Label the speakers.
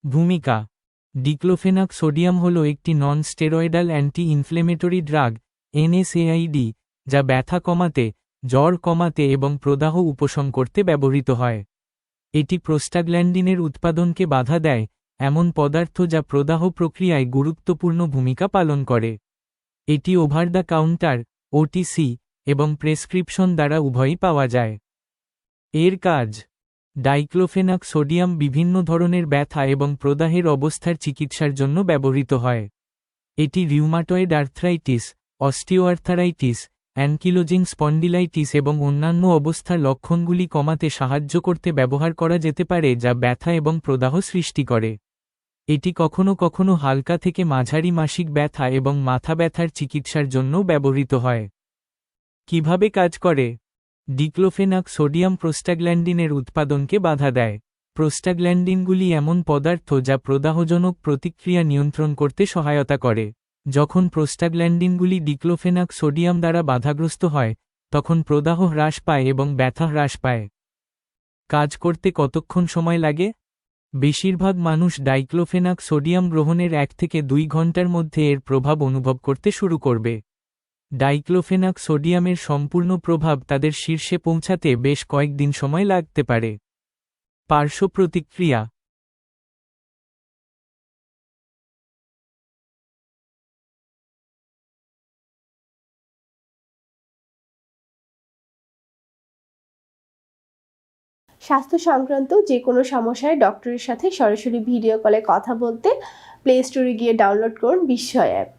Speaker 1: ভূমিকা। Diclofenac sodium হল একটি non steroidal anti inflammatory drug NSAID, যা ব্যথা কমাতে, জ্বর কমাতে এবং প্রদাহ উপশম করতে ব্যবহৃত হয়। এটি প্রোস্টাগ্ল্যান্ডিনের উৎপাদনকে বাধা দেয়, এমন পদার্থ যা প্রদাহ প্রক্রিয়ায় গুরুত্বপূর্ণ ভূমিকা পালন করে। এটি ওভার দ্য কাউন্টার, ওটিসি, এবং প্রেসক্রিপশন দ্বারা উভয়ই পাওয়া যায়। এর কাজ। ডাইক্লোফেনাক সোডিয়াম বিভিন্ন ধরনের ব্যথা এবং প্রদাহের অবস্থার চিকিৎসার জন্য ব্যবহৃত হয়। এটি rheumatoid arthritis, osteoarthritis, ankylosing spondylitis এবং অন্যান্য অবস্থার লক্ষণগুলি কমাতে সাহায্য করতে ব্যবহার করা যেতে পারে যা ব্যথা এবং প্রদাহ সৃষ্টি করে। এটি কখনও কখনও হালকা থেকে মাঝারি মাসিক ব্যথা এবং মাথা ব্যথার চিকিৎসার জন্যও ব্যবহৃত হয়। কিভাবে কাজ করে? ডিক্লোফেনাক সোডিয়াম প্রোস্টাগ্ল্যান্ডিনের উৎপাদনকে বাধা দেয়। প্রোস্টাগ্ল্যান্ডিনগুলি এমন পদার্থ যা প্রদাহজনক প্রতিক্রিয়া নিয়ন্ত্রণ করতে সহায়তা করে। যখন প্রোস্টাগ্ল্যান্ডিনগুলি ডিক্লোফেনাক সোডিয়াম দ্বারা বাধাগ্রস্ত হয়, তখন প্রদাহ হ্রাস পায় এবং ব্যথা হ্রাস পায়। কাজ করতে কতক্ষণ সময় লাগে? বেশিরভাগ মানুষ ডাইক্লোফেনাক সোডিয়াম গ্রহণের 1 থেকে 2 ঘন্টার মধ্যে এর প্রভাব অনুভব করতে শুরু করবে। ডাইক্লোফেনাক সোডিয়ামের সম্পূর্ণ প্রভাব তাদের শীর্ষে পৌঁছাতে বেশ কয়েকদিন সময় লাগতে পারে। পার্শ্ব প্রতিক্রিয়া।
Speaker 2: স্বাস্থ্য সংক্রান্ত যে কোনো সমস্যায় ডক্টরের সাথে সরাসরি ভিডিও কলে কথা বলতে প্লে স্টোরে গিয়ে ডাউনলোড করুন বিস্ময় অ্যাপ।